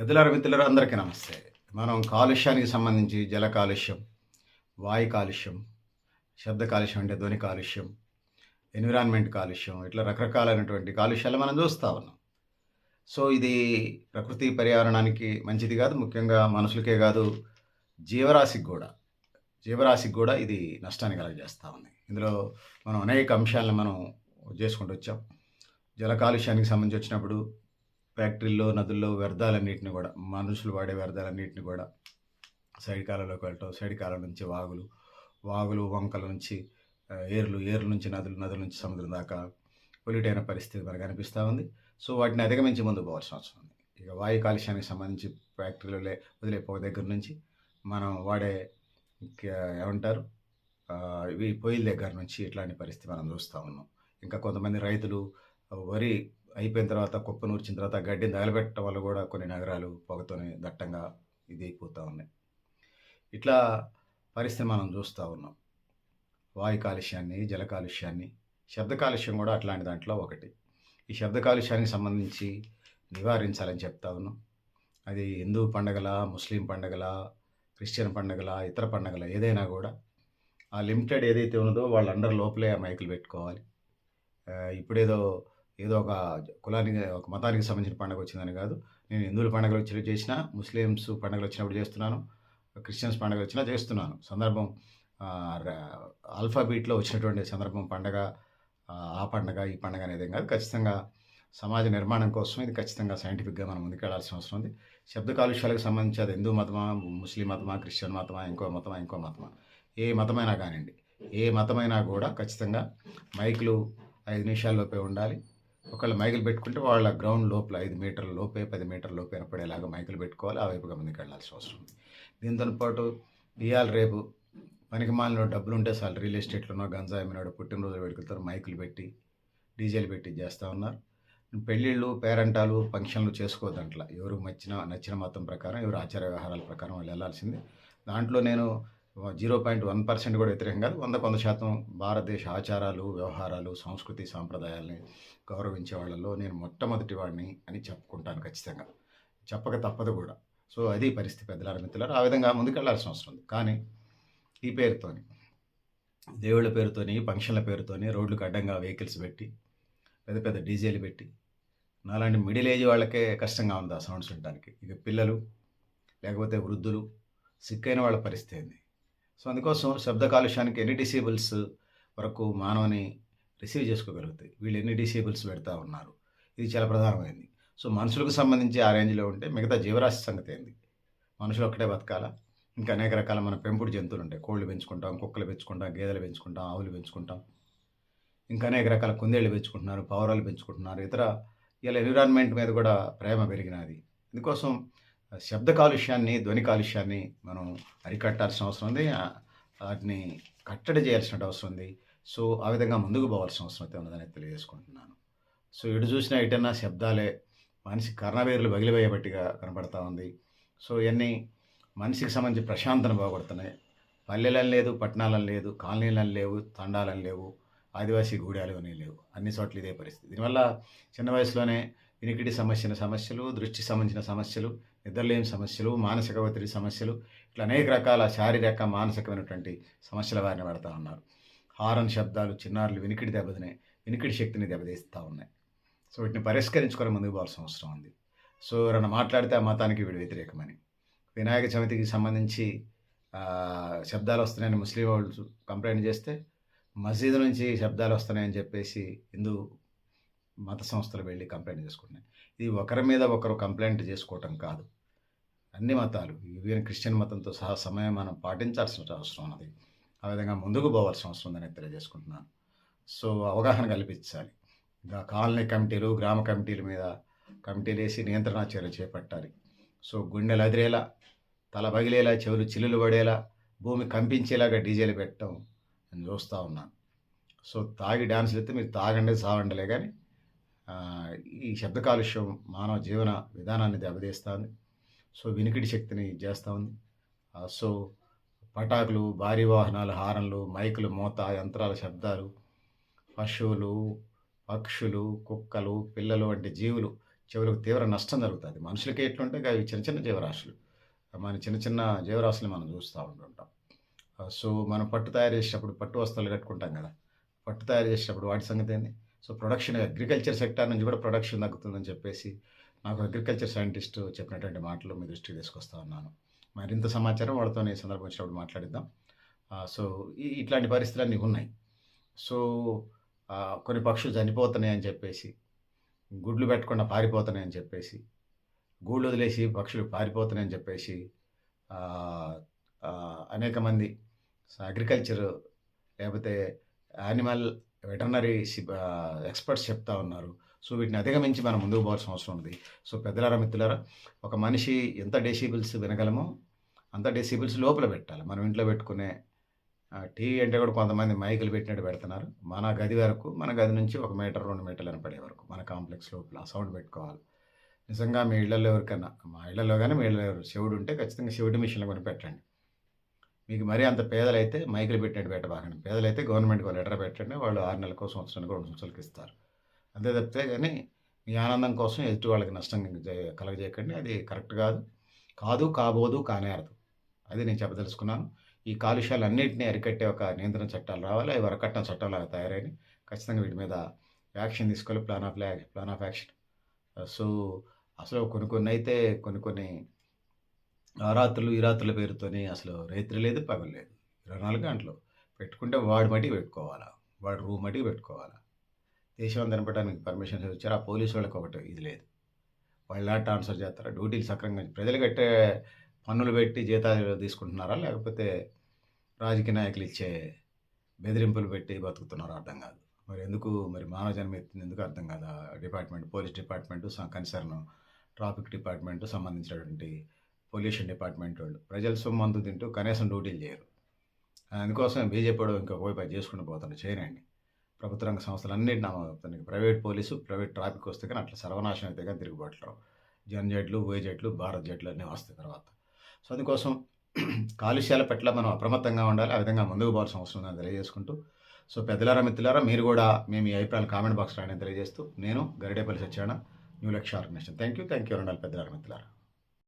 పెద్దలారా మిత్రులారా అందరికీ నమస్తే. మనం కాలుష్యానికి సంబంధించి జల కాలుష్యం, వాయు కాలుష్యం, శబ్ద కాలుష్యం అంటే ధ్వని కాలుష్యం, ఎన్విరాన్మెంట్ కాలుష్యం ఇట్లా రకరకాలైనటువంటి కాలుష్యాలు మనం చూస్తా ఉన్నాం. సో, ఇది ప్రకృతి పర్యావరణానికి మంచిది కాదు. ముఖ్యంగా మనుషులకే కాదు జీవరాశికి గూడా ఇది నష్టాన్ని కలుగజేస్తా ఉంది. ఇందులో మనం అనేక అంశాలను మనం చేసుకుంటూ వచ్చాం. జల కాలుష్యానికి సంబంధించి వచ్చినప్పుడు ఫ్యాక్టరీల్లో, నదుల్లో వ్యర్థాలన్నిటిని గూడా మనుషులు వాడే వ్యర్థాలన్నిటిని గూడా సైడ్ కాలువలోకి వెళ్ళటం, సైడ్ కాలువ నుంచి వాగులు, వాగులు, వంకల నుంచి ఏర్లు, ఏర్ల నుంచి నదులు, నదుల నుంచి సముద్రం దాకా పొల్యూట్ అయిన పరిస్థితి మనకు కనిపిస్తూ ఉంది. సో, వాటిని అధిగమించి ముందుకు పోవాల్సిన అవసరం ఉంది. ఇక వాయు కాలుష్యానికి సంబంధించి ఫ్యాక్టరీలో వదిలే పొగ దగ్గర నుంచి మనం వాడే ఏమంటారు ఇవి పొయ్యిల దగ్గర నుంచి ఇట్లాంటి పరిస్థితి మనం చూస్తూ ఉన్నాం. ఇంకా కొంతమంది రైతులు వరి అయిపోయిన తర్వాత కుప్ప నూర్చిన తర్వాత గడ్డిని తగలబెట్టడం వల్ల కూడా కొన్ని నగరాలు పొగతోనే దట్టంగా ఇది అయిపోతూ ఉన్నాయి. ఇట్లా పరిస్థితి మనం చూస్తూ ఉన్నాం. వాయు కాలుష్యాన్ని, జల కాలుష్యాన్ని, శబ్ద కాలుష్యం కూడా అట్లాంటి దాంట్లో ఒకటి. ఈ శబ్ద కాలుష్యానికి సంబంధించి నివారించాలని చెప్తా ఉన్నాం. అది హిందూ పండగల, ముస్లిం పండగల, క్రిస్టియన్ పండగల, ఇతర పండగల ఏదైనా కూడా ఆ లిమిటెడ్ ఏదైతే ఉన్నదో వాళ్ళ అండర్ లోపలే ఆ మైకులు పెట్టుకోవాలి. ఇప్పుడేదో ఏదో ఒక కులానికి, ఒక మతానికి సంబంధించిన పండుగ వచ్చిందని కాదు. నేను హిందువుల పండుగలు వచ్చి చేసినా, ముస్లిమ్స్ పండుగలు వచ్చినప్పుడు చేస్తున్నాను, క్రిస్టియన్స్ పండుగ వచ్చినా చేస్తున్నాను. సందర్భం ఆల్ఫాబీట్లో వచ్చినటువంటి సందర్భం పండగ, ఆ పండగ, ఈ పండగ అనేది కాదు. ఖచ్చితంగా సమాజ నిర్మాణం కోసం ఇది ఖచ్చితంగా సైంటిఫిక్గా మనం ముందుకెళ్లాల్సిన అవసరం ఉంది. శబ్ద కాలుష్యాలకు సంబంధించి అది హిందూ మతమా, ముస్లిం మతమా, క్రిస్టియన్ మతమా, ఇంకో మతమా, ఏ మతమైనా కానివ్వండి, ఏ మతమైనా కూడా ఖచ్చితంగా మైకులు 5 నిమిషాల్లోపే ఉండాలి. ఒకళ్ళు మైకులు పెట్టుకుంటే వాళ్ళ గ్రౌండ్ లోపల 5 మీటర్ల లోపే, 10 మీటర్ల లోపే వినపడేలాగా మైకులు పెట్టుకోవాలి. ఆ వైపుగా ముందుకు వెళ్ళాల్సిన అవసరం ఉంది. దీంతో పాటు ఇవాళ రేపు పనికిమాలిన డబ్బులు ఉంటే చాలు, రియల్ ఎస్టేట్లోనో గంజాయి అమ్మినాడు పుట్టినరోజు వేడుకలతో మైకులు పెట్టి, డీజేలు పెట్టి చేస్తూ ఉన్నారు. పెళ్ళిళ్ళు, పేరంటాలు, ఫంక్షన్లు చేసుకోవద్దంట్లా. ఎవరు నచ్చిన మతం ప్రకారం, ఎవరు ఆచార వ్యవహారాల ప్రకారం వాళ్ళు వెళ్ళాల్సిందే. దాంట్లో నేను 0.1% కూడా వ్యతిరేకం కాదు. 100% భారతదేశ ఆచారాలు, వ్యవహారాలు, సంస్కృతి, సాంప్రదాయాల్ని గౌరవించే వాళ్ళలో నేను మొట్టమొదటి వాడిని అని చెప్పుకుంటాను ఖచ్చితంగా. చెప్పక తప్పదు కూడా. సో, అది పరిస్థితి పెద్దలారా మిత్రులారా. ఆ విధంగా ముందుకెళ్లాల్సిన అవసరం ఉంది. కానీ ఈ పేరుతోని, దేవుళ్ళ పేరుతోని, ఫంక్షన్ల పేరుతోని రోడ్లకు అడ్డంగా వెహికల్స్ పెట్టి, పెద్ద పెద్ద డీజేలు పెట్టి, నాలాంటి మిడిల్ ఏజ్ వాళ్ళకే కష్టంగా ఉంది ఆ సౌండ్స్ వినడానికి. ఇక పిల్లలు, లేకపోతే వృద్ధులు, సిక్కైన వాళ్ళ పరిస్థితి ఏంది? సో, అందుకోసం శబ్ద కాలుష్యానికి ఎన్ని డిసేబుల్స్ వరకు మానవుని రిసీవ్ చేసుకోగలుగుతాయి, వీళ్ళు ఎన్ని డిసేబుల్స్ పెడతా ఉన్నారు, ఇది చాలా ప్రధానమైంది. సో, మనుషులకు సంబంధించి ఆ రేంజ్లో ఉంటే మిగతా జీవరాశి సంగతి ఏంది? మనుషులు ఒక్కటే బతకాలా? ఇంకా అనేక రకాల మన పెంపుడు జంతువులు ఉంటాయి. కోళ్ళు పెంచుకుంటాం, కుక్కలు పెంచుకుంటాం, గేదెలు పెంచుకుంటాం, ఆవులు పెంచుకుంటాం, ఇంకా అనేక రకాల కుందేళ్ళు పెంచుకుంటున్నారు, పావురాలు పెంచుకుంటున్నారు. ఇతర ఇలా ఎన్విరాన్మెంట్ మీద కూడా ప్రేమ పెరిగినది. అందుకోసం శబ్ద కాలుష్యాన్ని, ధ్వని కాలుష్యాన్ని మనం అరికట్టాల్సిన అవసరం ఉంది. వాటిని కట్టడి చేయాల్సిన అవసరం ఉంది. సో, ఆ విధంగా ముందుకు పోవాల్సిన అవసరం అయితే ఉన్నదని తెలియజేసుకుంటున్నాను. సో, ఎటు చూసినా ఎటన్నా శబ్దాలే, మనిషి కర్ణవేరులు పగిలిపోయేబట్టిగా కనపడతా ఉంది. సో, ఇవన్నీ మనిషికి సంబంధించి ప్రశాంతన బాగుపడుతున్నాయి. పల్లెలని లేదు, పట్టణాలని లేదు, కాలనీలని లేవు, తండాలని లేవు, ఆదివాసీ గూడాలు అని లేవు. అన్ని చోట్ల ఇదే పరిస్థితి. దీనివల్ల చిన్న వయసులోనే వినికిడి సమస్యలు, దృష్టి సంబంధించిన సమస్యలు, నిద్రలేని సమస్యలు, మానసిక ఒత్తిడి సమస్యలు, ఇట్లా అనేక రకాల శారీరక, మానసికమైనటువంటి సమస్యల బారిన పడతా ఉన్నారు. హారన్ శబ్దాలు చిన్నారులు వినికిడి శక్తిని దెబ్బతీస్తూ ఉన్నాయి. సో, వీటిని పరిష్కరించుకొని ముందుకు పోవాల్సిన అవసరం ఉంది. సో, ఎవరైనా మాట్లాడితే ఆ మతానికి వీడు వ్యతిరేకమని, వినాయక చవితికి సంబంధించి శబ్దాలు వస్తున్నాయని ముస్లిం వాళ్ళు కంప్లైంట్ చేస్తే, మసీదు నుంచి శబ్దాలు వస్తున్నాయని చెప్పేసి హిందూ మత సంస్థలు వెళ్ళి కంప్లైంట్ చేసుకుంటున్నాయి. ఇది ఒకరి మీద ఒకరు కంప్లైంట్ చేసుకోవటం కాదు. అన్ని మతాలు, ఈవెన్ క్రిస్టియన్ మతంతో సహా సమయం మనం పాటించాల్సిన అవసరం ఉన్నది. ఆ విధంగా ముందుకు పోవాల్సిన అవసరం ఉందని తెలియజేసుకుంటున్నాను. సో, అవగాహన కల్పించాలి. ఇంకా కాలనీ కమిటీలు, గ్రామ కమిటీల మీద కమిటీలు వేసి నియంత్రణ చర్యలు చేపట్టాలి. సో, గుండెలు అదిరేలా, తల పగిలేలా, చెవులు చిల్లులు పడేలా, భూమి కంపించేలాగా డీజేలు పెట్టడం నేను చూస్తూ ఉన్నాను. సో, తాగి డ్యాన్సులు అయితే మీరు తాగండి, సావండిలే కానీ ఈ శబ్ద కాలుష్యం మానవ జీవన విధానాన్ని దెబ్బతీస్తుంది. సో, వినికిడి శక్తిని చేస్తూ ఉంది. సో, పటాకులు, భారీ వాహనాలు, హారన్లు, మైకులు, మోత, యంత్రాల శబ్దాలు, పశువులు, పక్షులు, కుక్కలు, పిల్లలు వంటి జీవులు చెవులకు తీవ్ర నష్టం జరుగుతుంది. మనుషులకి ఎట్లుంటే అవి చిన్న చిన్న జీవరాశులు. మన చిన్న చిన్న జీవరాశులు మనం చూస్తూ ఉంటుంటాం. సో, మనం పట్టు తయారు చేసేటప్పుడు పట్టు వస్త్రాలు కట్టుకుంటాం కదా! పట్టు తయారు చేసేటప్పుడు వాటి సంగతి ఏంది? సో, ప్రొడక్షన్ అగ్రికల్చర్ సెక్టార్ నుంచి కూడా ప్రొడక్షన్ తగ్గుతుందని చెప్పేసి నాకు అగ్రికల్చర్ సైంటిస్ట్ చెప్పినటువంటి మాటలు మీ దృష్టికి తీసుకొస్తా ఉన్నాను. మరింత సమాచారం వాళ్ళతోని ఈ సందర్భం వచ్చినప్పుడు మాట్లాడిద్దాం. సో, ఇట్లాంటి పరిస్థితులన్నీ ఉన్నాయి. సో, కొన్ని పక్షులు చనిపోతున్నాయని చెప్పేసి, గుడ్లు పెట్టకుండా పారిపోతున్నాయని చెప్పేసి, గూళ్ళు వదిలేసి పక్షులు పారిపోతున్నాయని చెప్పేసి ఆహ్, అనేక మంది అగ్రికల్చర్ లేకపోతే యానిమల్ వెటర్నరీ ఎక్స్‌పర్ట్స్ చెప్తా ఉన్నారు. సో, వీటిని అధిగమించి మనం ముందుకు పోవాల్సిన అవసరం ఉంది. సో, పెద్దలారా, మిత్రులారా, ఒక మనిషి ఎంత డెసిబెల్స్ వినగలమో అంత డెసిబెల్స్ లోపల పెట్టాలి. మనం ఇంట్లో పెట్టుకునే టీవీ అంటే కూడా కొంతమంది మైకులు పెట్టినట్టు పెడుతున్నారు. మన గది వరకు, మన గది నుంచి 1 మీటర్, 2 మీటర్లు వినపడే వరకు మన కాంప్లెక్స్ లోపల ఆ సౌండ్ పెట్టుకోవాలి. నిజంగా మీ ఇళ్లల్లో ఎవరికన్నా మా ఇళ్లలో గాని, మీ ఇళ్లలో చెవుడుంటే ఖచ్చితంగా చెవిటి మిషన్‌లు కొనిపెట్టండి. మీకు మరీ అంత పేదలైతే మైకులు పెట్టినట్టు పెట్టబాకండి. పేదలైతే గవర్నమెంట్‌కి ఒక లెటర్ పెట్టండి. వాళ్ళు 6 నెలలకో, సంవత్సరానికో, 2 సంవత్సరాలకి ఇస్తారు. అంతే తప్పితే గాని మీ ఆనందం కోసం ఎదుటి వాళ్ళకి నష్టం కలగజేయకండి. అది కరెక్ట్ కాదు. కాదు, కాబోదు, కానేరదు. అది నేను చెప్పదలుచుకున్నాను. ఈ కాలుష్యాలన్నిటిని అరికట్టే ఒక నియంత్రణ చట్టాలు రావాలి. అవి అరకట్టిన చట్టంలాగా తయారైనయి. ఖచ్చితంగా వీటి మీద యాక్షన్ తీసుకోవాలి. Plan of action. సో, అసలు కొన్ని కొన్నయితే కొన్ని ఆ రాత్రులు, ఈ రాత్రుల పేరుతోని అసలు రైత్రి లేదు, పగలు లేదు. 24 గంటలు. పెట్టుకుంటే వాడి మటికి పెట్టుకోవాలా. వాడి రూమ్ మటికి పెట్టుకోవాలా. దేశం అంతా నింపడానికి పర్మిషన్స్ ఇచ్చారు. ఆ పోలీసు వాళ్ళకి ఒకటి ఇది లేదు. వాళ్ళు ఎలా ట్రాన్స్‌ఫర్ చేస్తారా? డ్యూటీలు సక్రమంగా ప్రజలు కట్టే పన్నులు పెట్టి జీతాలు తీసుకుంటున్నారా? లేకపోతే రాజకీయ నాయకులు ఇచ్చే బెదిరింపులు పెట్టి బతుకుతున్నారో అర్థం కాదు. మరి మానవ జన్మ ఎత్తింది ఎందుకు అర్థం కాదా? Police department concern traffic department సంబంధించినటువంటి పొల్యూషన్ డిపార్ట్‌మెంట్ వాళ్ళు. ప్రజల సొమ్ము అంతా తింటూ కనీసం డ్యూటీలు చేయరు. అందుకోసం బీజేపీవోడు ఇంకొక వైపు అది చేసుకుంటూ పోతాడు. చేయనండి. ప్రభుత్వ రంగ సంస్థలన్నిటిని అమలుతున్నాయి. ప్రైవేట్ పోలీసు, ప్రైవేట్ ట్రాఫిక్ వస్తే కానీ అట్లా సర్వనాశనం అయితే కానీ తిరుగుబాట్లు రావు. జెట్లు, జెట్లు, భారత్ జెట్లు అన్నీ వస్తాయి తర్వాత. సో, అందుకోసం కాలుష్యాల పట్ల మనం అప్రమత్తంగా ఉండాలి. ఆ విధంగా ముందుకు పోవాల్సిన అవసరం ఉందని తెలియజేసుకుంటూ, సో, పెద్దలారా, మిత్రులారా, మీరు కూడా మీ అభిప్రాయాలు కామెంట్ బాక్స్‌లో రాయని తెలియజేస్తూ, నేను గరిడేపల్లి సత్యనారాయణ, న్యూ లక్ష్య ఆర్గనైజేషన్. Thank you. ఉండాలి పెద్దలారా, మిత్రులారా.